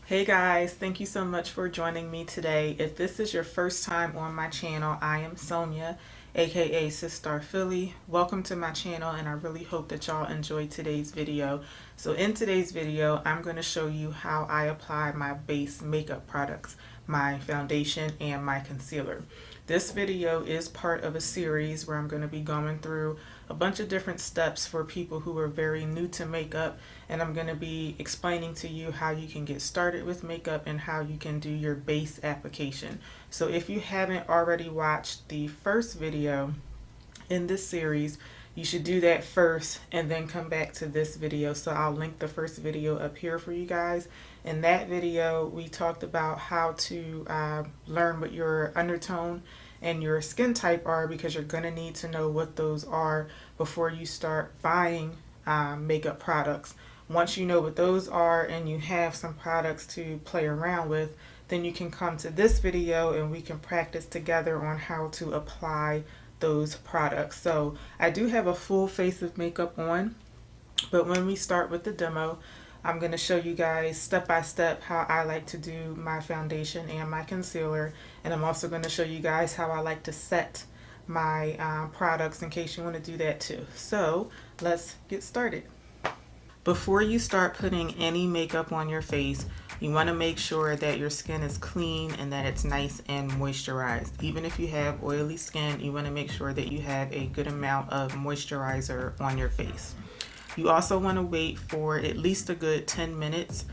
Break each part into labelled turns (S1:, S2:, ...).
S1: Hey guys, thank you so much for joining me today. If this is your first time on my channel, I am Sonia, aka Sister Philly. Welcome to my channel and I really hope that y'all enjoyed today's video. So in today's video, I'm going to show you how I apply my base makeup products, my foundation and my concealer. This video is part of a series where I'm going to be going through a bunch of different steps for people who are very new to makeup, and I'm going to be explaining to you how you can get started with makeup and how you can do your base application. So if you haven't already watched the first video in this series, you should do that first and then come back to this video. So I'll link the first video up here for you guys. In that video, we talked about how to learn what your undertone and your skin type are, because you're going to need to know what those are before you start buying makeup products. Once you know what those are and you have some products to play around with, then you can come to this video and we can practice together on how to apply those products. So I do have a full face of makeup on, but when we start with the demo, I'm going to show you guys step by step how I like to do my foundation and my concealer, and I'm also going to show you guys how I like to set my products in case you want to do that too. So let's get started. Before you start putting any makeup on your face, you want to make sure that your skin is clean and that it's nice and moisturized. Even if you have oily skin, you want to make sure that you have a good amount of moisturizer on your face. You also want to wait for at least a good 10 minutes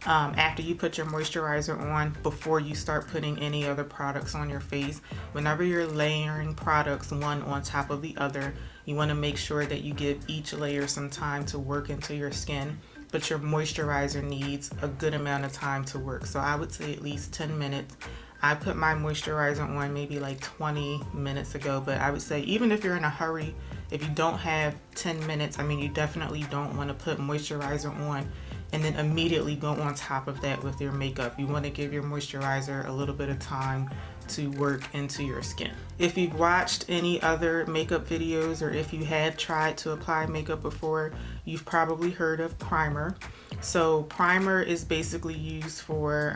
S1: after you put your moisturizer on before you start putting any other products on your face. Whenever you're layering products one on top of the other, you want to make sure that you give each layer some time to work into your skin, but your moisturizer needs a good amount of time to work. So I would say at least 10 minutes. I put my moisturizer on maybe like 20 minutes ago, but I would say even if you're in a hurry, if you don't have 10 minutes, I mean, you definitely don't want to put moisturizer on and then immediately go on top of that with your makeup. You want to give your moisturizer a little bit of time to work into your skin. If you've watched any other makeup videos, or if you have tried to apply makeup before, you've probably heard of primer. So primer is basically used for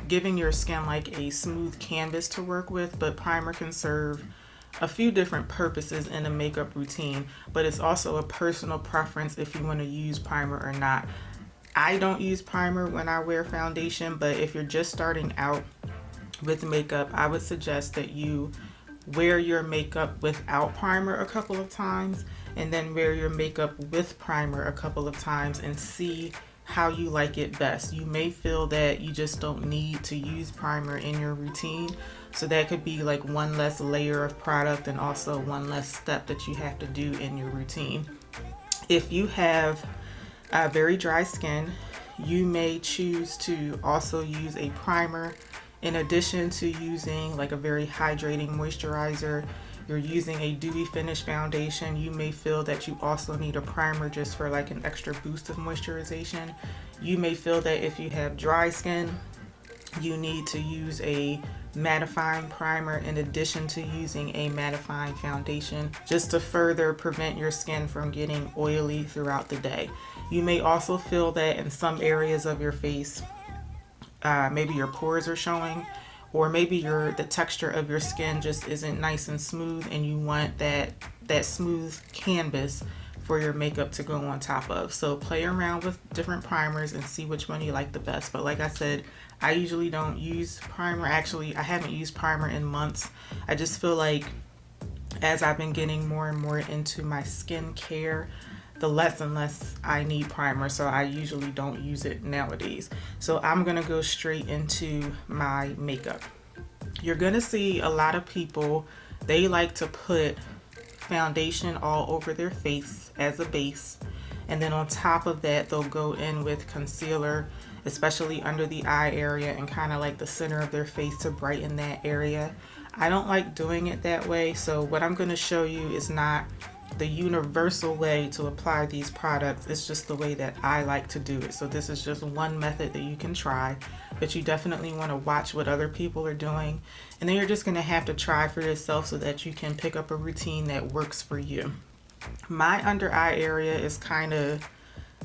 S1: giving your skin like a smooth canvas to work with, but primer can serve a few different purposes in a makeup routine, but it's also a personal preference if you want to use primer or not. I don't use primer when I wear foundation, but if you're just starting out with makeup, I would suggest that you wear your makeup without primer a couple of times and then wear your makeup with primer a couple of times and see how you like it best. You may feel that you just don't need to use primer in your routine, so that could be like one less layer of product and also one less step that you have to do in your routine. If you have very dry skin, you may choose to also use a primer in addition to using like a very hydrating moisturizer. You're using a dewy finish foundation, you may feel that you also need a primer just for like an extra boost of moisturization. You may feel that if you have dry skin, you need to use a mattifying primer in addition to using a mattifying foundation, just to further prevent your skin from getting oily throughout the day. You may also feel that in some areas of your face, maybe your pores are showing, or maybe the texture of your skin just isn't nice and smooth and you want that smooth canvas for your makeup to go on top of. So play around with different primers and see which one you like the best. But like I said, I usually don't use primer. Actually, I haven't used primer in months. I just feel like as I've been getting more and more into my skincare, the less and less I need primer, so I usually don't use it nowadays. So I'm gonna go straight into my makeup. You're gonna see a lot of people, they like to put foundation all over their face as a base, and then on top of that they'll go in with concealer, especially under the eye area and kind of like the center of their face to brighten that area. I don't like doing it that way, so what I'm going to show you is not the universal way to apply these products. It's just the way that I like to do it. So this is just one method that you can try, but you definitely want to watch what other people are doing, and then you're just going to have to try for yourself so that you can pick up a routine that works for you. My under eye area is kind of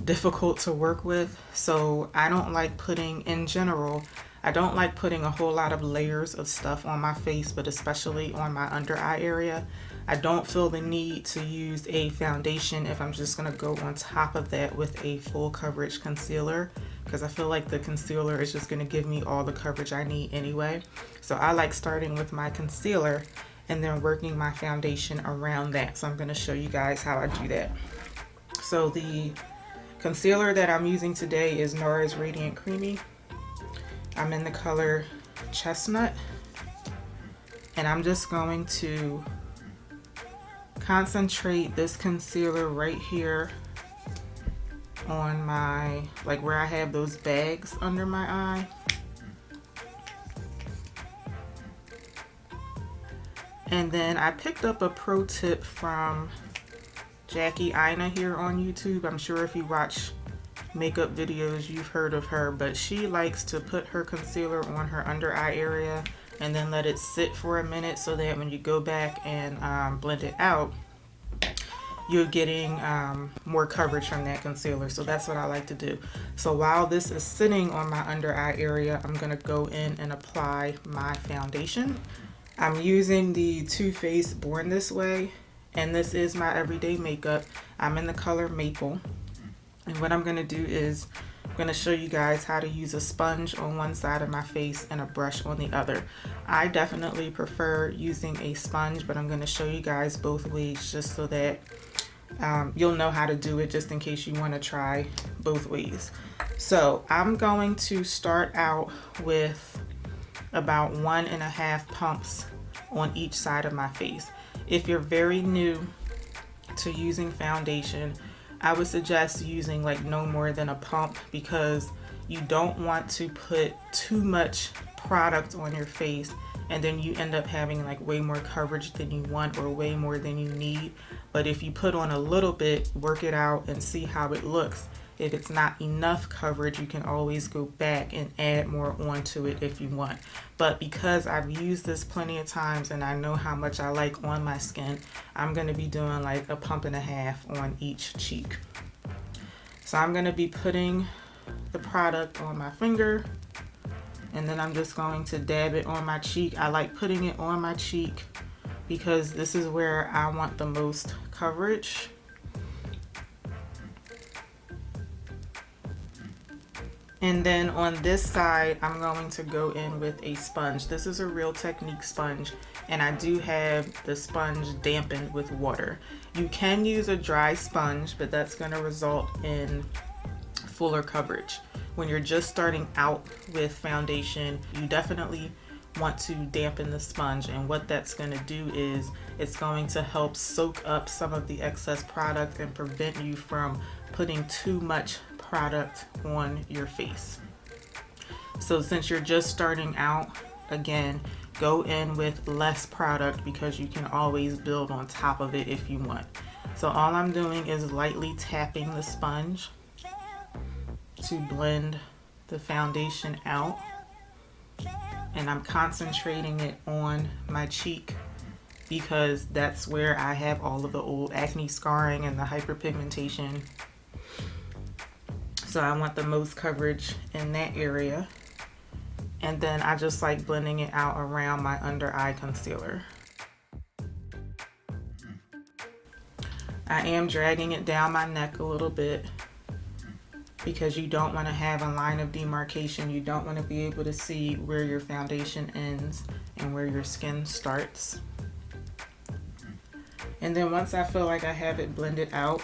S1: difficult to work with. So I don't like putting, in general, I don't like putting a whole lot of layers of stuff on my face, but especially on my under eye area. I don't feel the need to use a foundation if I'm just gonna go on top of that with a full coverage concealer, because I feel like the concealer is just gonna give me all the coverage I need anyway. So I like starting with my concealer and then working my foundation around that. So I'm gonna show you guys how I do that. So the concealer that I'm using today is NARS Radiant Creamy. I'm in the color Chestnut, and I'm just going to concentrate this concealer right here on my, like where I have those bags under my eye. And then I picked up a pro tip from Jackie Ina here on YouTube. I'm sure if you watch makeup videos you've heard of her, but she likes to put her concealer on her under eye area and then let it sit for a minute, so that when you go back and blend it out, you're getting more coverage from that concealer. So that's what I like to do. So while this is sitting on my under eye area, I'm gonna go in and apply my foundation. I'm using the Too Faced Born This Way, and this is my everyday makeup. I'm in the color Maple. And what I'm gonna do is I'm gonna show you guys how to use a sponge on one side of my face and a brush on the other. I definitely prefer using a sponge, but I'm gonna show you guys both ways just so that you'll know how to do it, just in case you wanna try both ways. So I'm going to start out with about 1.5 pumps on each side of my face. If you're very new to using foundation, I would suggest using like no more than a pump, because you don't want to put too much product on your face and then you end up having like way more coverage than you want or way more than you need. But if you put on a little bit, work it out and see how it looks. If it's not enough coverage, you can always go back and add more onto it if you want. But because I've used this plenty of times and I know how much I like on my skin, I'm going to be doing like a 1.5 pumps on each cheek. So I'm going to be putting the product on my finger, and then I'm just going to dab it on my cheek. I like putting it on my cheek because this is where I want the most coverage. And then on this side, I'm going to go in with a sponge. This is a Real Technique sponge, and I do have the sponge dampened with water. You can use a dry sponge, but that's going to result in fuller coverage. When you're just starting out with foundation, you definitely want to dampen the sponge, and what that's going to do is it's going to help soak up some of the excess product and prevent you from putting too much product on your face. So since you're just starting out, again, go in with less product because you can always build on top of it if you want. So all I'm doing is lightly tapping the sponge to blend the foundation out, and I'm concentrating it on my cheek because that's where I have all of the old acne scarring and the hyperpigmentation. So I want the most coverage in that area. And then I just like blending it out around my under eye concealer. I am dragging it down my neck a little bit because you don't want to have a line of demarcation. You don't want to be able to see where your foundation ends and where your skin starts. And then once I feel like I have it blended out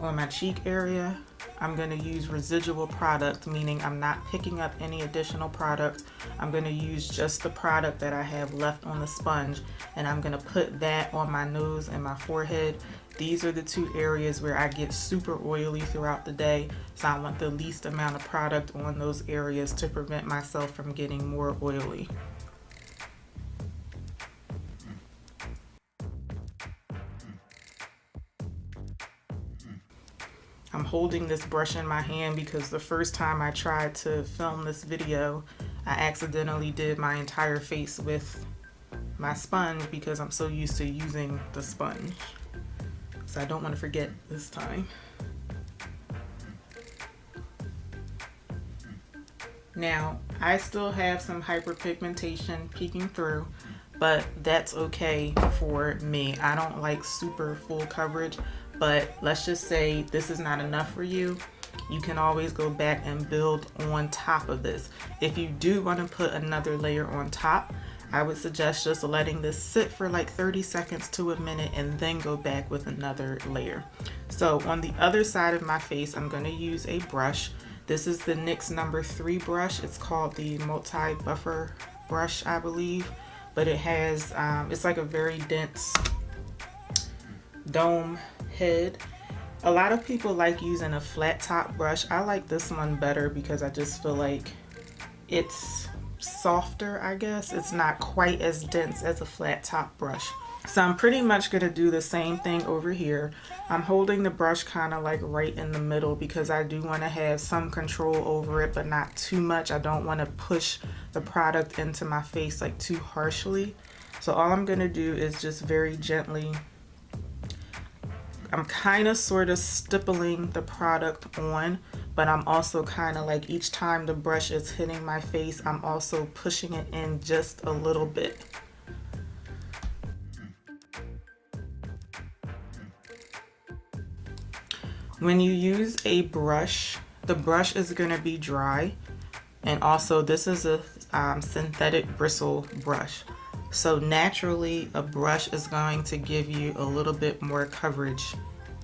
S1: on my cheek area, I'm going to use residual product, meaning I'm not picking up any additional product. I'm going to use just the product that I have left on the sponge, and I'm going to put that on my nose and my forehead. These are the two areas where I get super oily throughout the day, so I want the least amount of product on those areas to prevent myself from getting more oily. I'm holding this brush in my hand because the first time I tried to film this video, I accidentally did my entire face with my sponge because I'm so used to using the sponge. So I don't want to forget this time. Now, I still have some hyperpigmentation peeking through, but that's okay for me. I don't like super full coverage, but let's just say this is not enough for you. You can always go back and build on top of this. If you do want to put another layer on top, I would suggest just letting this sit for like 30 seconds to a minute and then go back with another layer. So on the other side of my face, I'm going to use a brush. This is the NYX number 3 brush. It's called the multi-buffer brush, I believe, but it has, it's like a very dense dome head. A lot of people like using a flat top brush. I like this one better because I just feel like it's softer, I guess. It's not quite as dense as a flat top brush. So I'm pretty much going to do the same thing over here. I'm holding the brush kind of like right in the middle because I do want to have some control over it, but not too much. I don't want to push the product into my face like too harshly. So all I'm going to do is just very gently, I'm kind of sort of stippling the product on, but I'm also kind of like each time the brush is hitting my face, I'm also pushing it in just a little bit. When you use a brush, the brush is going to be dry, and also this is a synthetic bristle brush. So naturally a brush is going to give you a little bit more coverage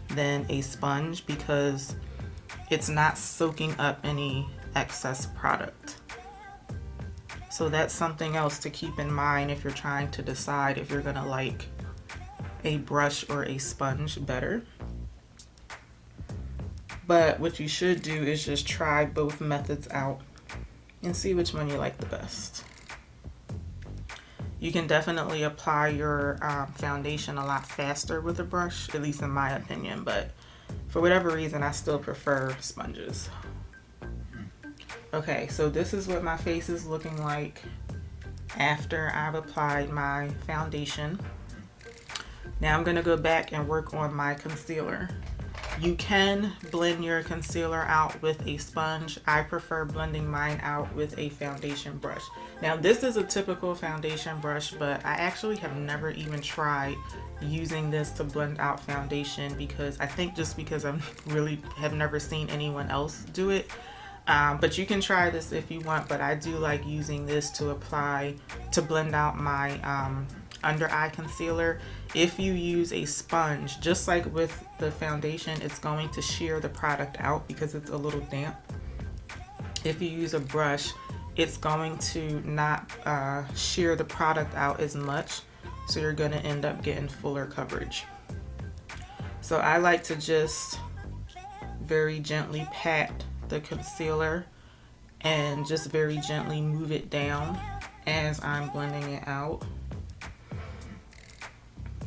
S1: than a sponge because it's not soaking up any excess product. So that's something else to keep in mind if you're trying to decide if you're gonna like a brush or a sponge better. But what you should do is just try both methods out and see which one you like the best. You can definitely apply your foundation a lot faster with a brush, at least in my opinion, but for whatever reason, I still prefer sponges. Okay, so this is what my face is looking like after I've applied my foundation. Now I'm gonna go back and work on my concealer. You can blend your concealer out with a sponge. I prefer blending mine out with a foundation brush. Now this is a typical foundation brush, but I actually have never even tried using this to blend out foundation because I think just because I really have never seen anyone else do it. But you can try this if you want, but I do like using this to blend out my under eye concealer. If you use a sponge, just like with the foundation, it's going to shear the product out because it's a little damp. If you use a brush, it's going to not shear the product out as much, so you're going to end up getting fuller coverage. So I like to just very gently pat the concealer and just very gently move it down as I'm blending it out.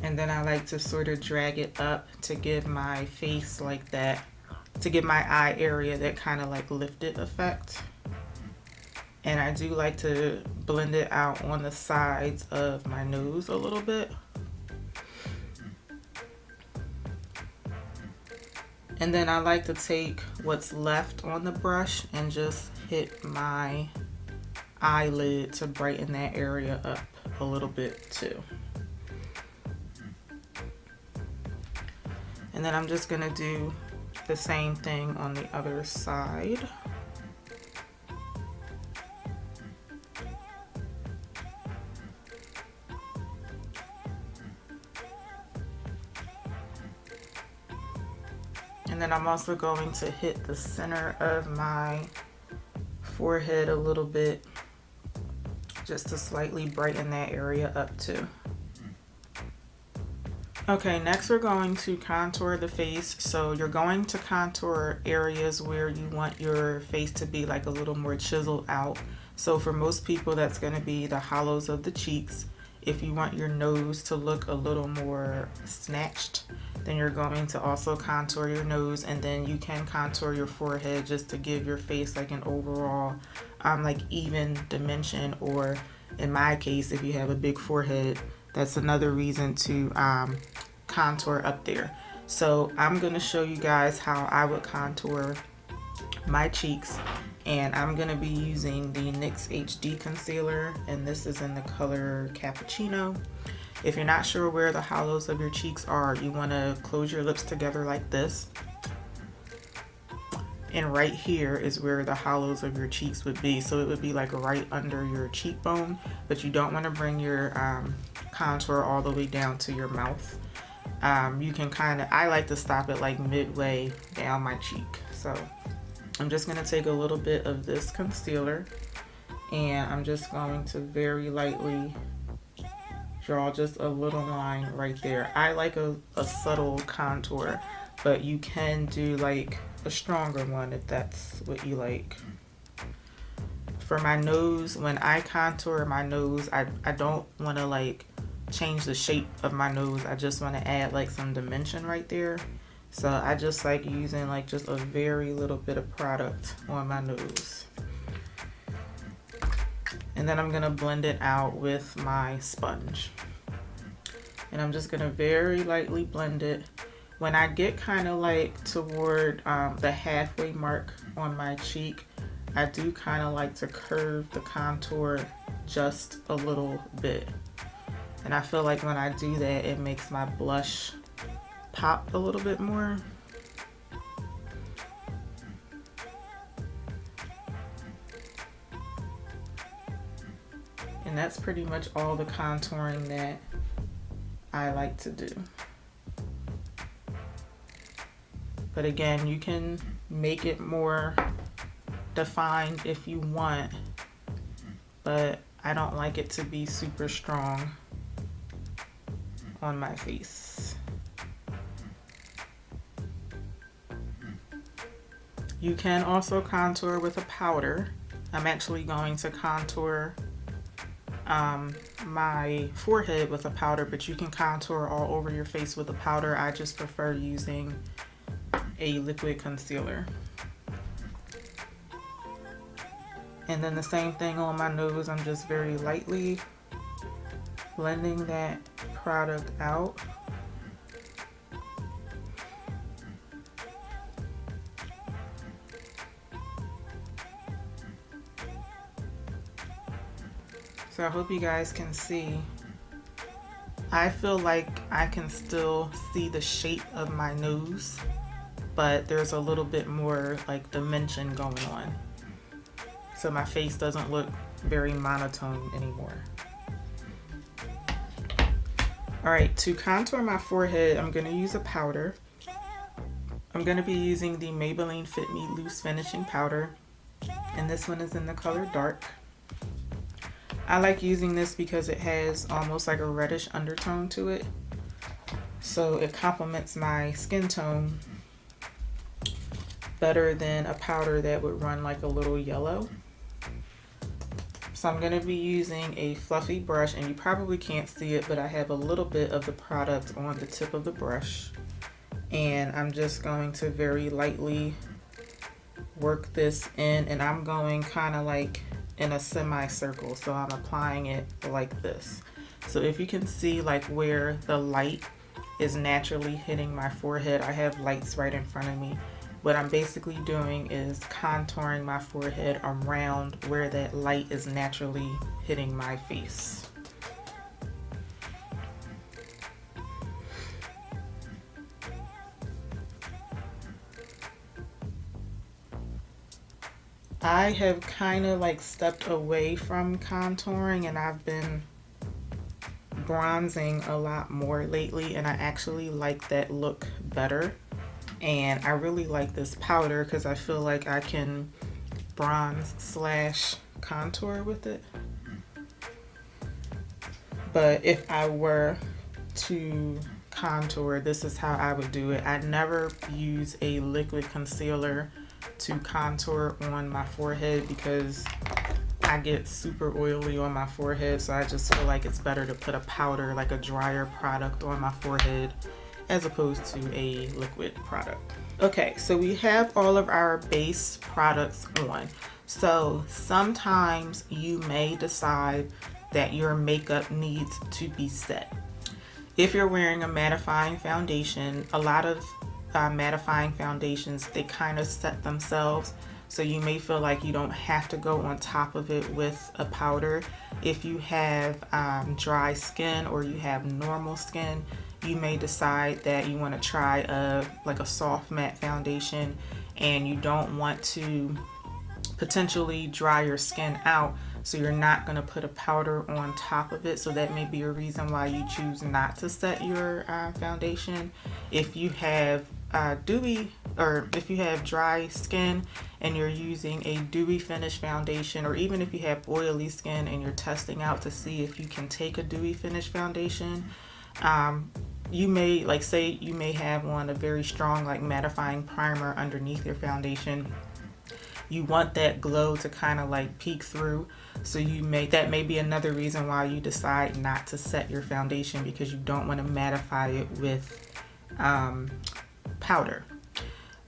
S1: And then I like to sort of drag it up to give my face like that, to give my eye area that kind of like lifted effect. And I do like to blend it out on the sides of my nose a little bit. And then I like to take what's left on the brush and just hit my eyelid to brighten that area up a little bit too. And then I'm just gonna do the same thing on the other side. And then I'm also going to hit the center of my forehead a little bit just to slightly brighten that area up too. Okay, next we're going to contour the face. So you're going to contour areas where you want your face to be like a little more chiseled out. So for most people, that's going to be the hollows of the cheeks. If you want your nose to look a little more snatched, then you're going to also contour your nose, and then you can contour your forehead just to give your face like an overall like even dimension, or in my case, if you have a big forehead, that's another reason to contour up there. So I'm going to show you guys how I would contour my cheeks, and I'm gonna be using the NYX HD concealer, and this is in the color Cappuccino. If you're not sure where the hollows of your cheeks are, you want to close your lips together like this, and right here is where the hollows of your cheeks would be. So it would be like right under your cheekbone, but you don't want to bring your contour all the way down to your mouth. You can I like to stop it like midway down my cheek. So I'm just going to take a little bit of this concealer, and I'm just going to very lightly draw just a little line right there. I like a subtle contour, but you can do like a stronger one if that's what you like. For my nose, when I contour my nose, I don't want to like change the shape of my nose. I just want to add like some dimension right there. So I just like using like just a very little bit of product on my nose. And then I'm gonna blend it out with my sponge. And I'm just gonna very lightly blend it. When I get kind of like toward the halfway mark on my cheek, I do kind of like to curve the contour just a little bit. And I feel like when I do that, it makes my blush pop a little bit more. And that's pretty much all the contouring that I like to do. But again, you can make it more defined if you want, but I don't like it to be super strong on my face. You can also contour with a powder. I'm actually going to contour my forehead with a powder, but you can contour all over your face with a powder. I just prefer using a liquid concealer. And then the same thing on my nose. I'm just very lightly blending that product out. So I hope you guys can see. I feel like I can still see the shape of my nose, but there's a little bit more like dimension going on. So my face doesn't look very monotone anymore. All right, to contour my forehead, I'm gonna use a powder. I'm gonna be using the Maybelline Fit Me Loose Finishing Powder, and this one is in the color Dark. I like using this because it has almost like a reddish undertone to it. So it complements my skin tone better than a powder that would run like a little yellow. So I'm going to be using a fluffy brush, and you probably can't see it, but I have a little bit of the product on the tip of the brush. And I'm just going to very lightly work this in, and I'm going kind of like in a semicircle, so I'm applying it like this. So if you can see like where the light is naturally hitting my forehead, I have lights right in front of me. What I'm basically doing is contouring my forehead around where that light is naturally hitting my face. I have kind of like stepped away from contouring, and I've been bronzing a lot more lately, and I actually like that look better. And I really like this powder because I feel like I can bronze slash contour with it. But if I were to contour, this is how I would do it. I never use a liquid concealer to contour on my forehead because I get super oily on my forehead, so I just feel like it's better to put a powder, like a drier product, on my forehead as opposed to a liquid product. Okay, so we have all of our base products on. So sometimes you may decide that your makeup needs to be set. If you're wearing a mattifying foundation, a lot of mattifying foundations, they kind of set themselves. So you may feel like you don't have to go on top of it with a powder. If you have dry skin or you have normal skin, you may decide that you want to try a soft matte foundation, and you don't want to potentially dry your skin out, so you're not going to put a powder on top of it. So that may be a reason why you choose not to set your foundation. If you have if you have dry skin and you're using a dewy finish foundation, or even if you have oily skin and you're testing out to see if you can take a dewy finish foundation, you may, like, say you may have on a very strong like mattifying primer underneath your foundation. You want that glow to kind of like peek through, so that may be another reason why you decide not to set your foundation, because you don't want to mattify it with powder.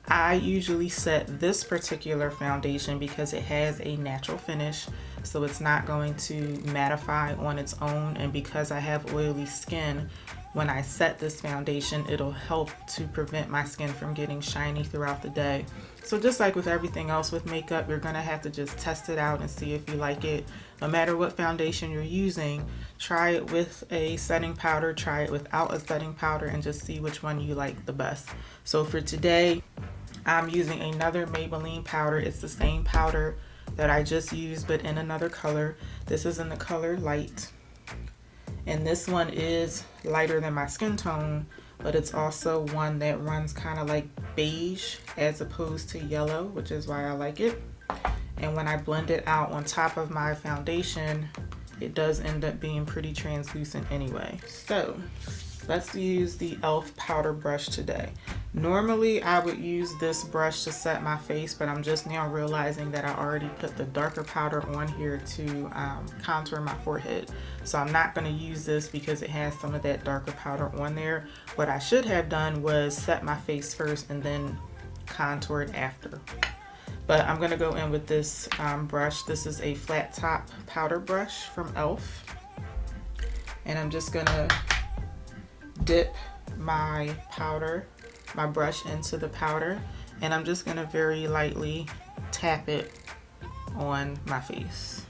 S1: I usually set this particular foundation because it has a natural finish, so it's not going to mattify on its own, and because I have oily skin, when I set this foundation, it'll help to prevent my skin from getting shiny throughout the day. So just like with everything else with makeup, you're gonna have to just test it out and see if you like it. No matter what foundation you're using, try it with a setting powder, try it without a setting powder, and just see which one you like the best. So for today, I'm using another Maybelline powder. It's the same powder that I just used, but in another color. This is in the color Light. And this one is lighter than my skin tone, but it's also one that runs kind of like beige as opposed to yellow, which is why I like it. And when I blend it out on top of my foundation, it does end up being pretty translucent anyway. So let's use the e.l.f. powder brush today. Normally I would use this brush to set my face, but I'm just now realizing that I already put the darker powder on here to contour my forehead. So I'm not going to use this because it has some of that darker powder on there. What I should have done was set my face first and then contour it after. But I'm going to go in with this brush. This is a flat top powder brush from e.l.f. And I'm just going to dip my brush into the powder, and I'm just going to very lightly tap it on my face.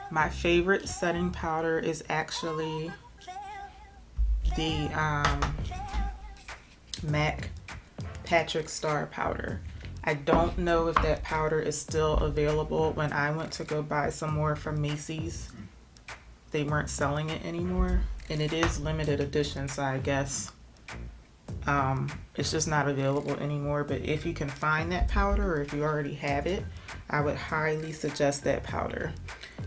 S1: My favorite setting powder is actually the MAC Patrick Star powder. I don't know if that powder is still available. When I went to go buy some more from Macy's, they weren't selling it anymore, and it is limited edition, so I guess it's just not available anymore. But if you can find that powder, or if you already have it, I would highly suggest that powder.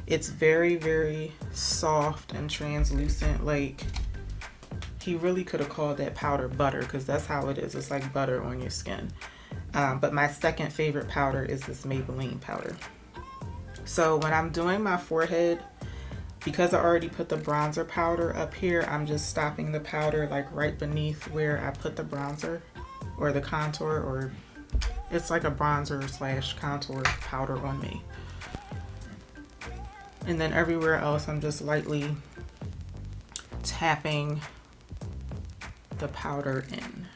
S1: It's very, very soft and translucent. Like, he really could have called that powder butter, because that's how it is. It's like butter on your skin. But my second favorite powder is this Maybelline powder. So when I'm doing my forehead, because I already put the bronzer powder up here, I'm just stopping the powder like right beneath where I put the bronzer or the contour, or it's like a bronzer / contour powder on me. And then everywhere else, I'm just lightly tapping the powder in.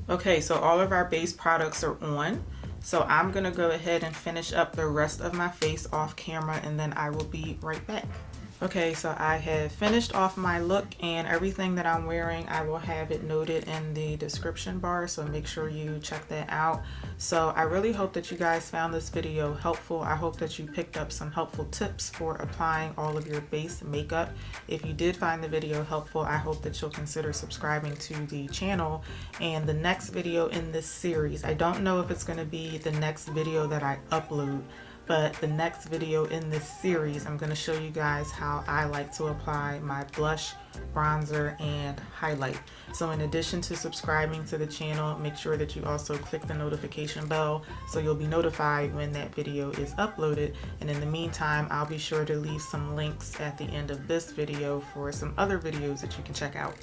S1: Okay, so all of our base products are on. So I'm gonna go ahead and finish up the rest of my face off camera, and then I will be right back. Okay, so I have finished off my look, and everything that I'm wearing, I will have it noted in the description bar, so make sure you check that out. So I really hope that you guys found this video helpful. I hope that you picked up some helpful tips for applying all of your base makeup. If you did find the video helpful, I hope that you'll consider subscribing to the channel. And the next video in this series, I don't know if it's going to be the next video that I upload, but the next video in this series, I'm going to show you guys how I like to apply my blush, bronzer, and highlight. So in addition to subscribing to the channel, make sure that you also click the notification bell so you'll be notified when that video is uploaded. And in the meantime, I'll be sure to leave some links at the end of this video for some other videos that you can check out.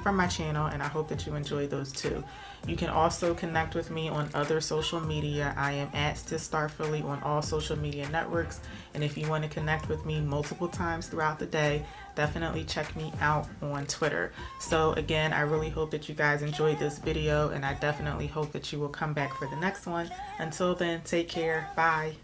S1: from my channel, and I hope that you enjoy those too. You can also connect with me on other social media. I am at SisStarPhilly on all social media networks. And if you want to connect with me multiple times throughout the day, definitely check me out on Twitter. So again, I really hope that you guys enjoyed this video, and I definitely hope that you will come back for the next one. Until then, take care. Bye.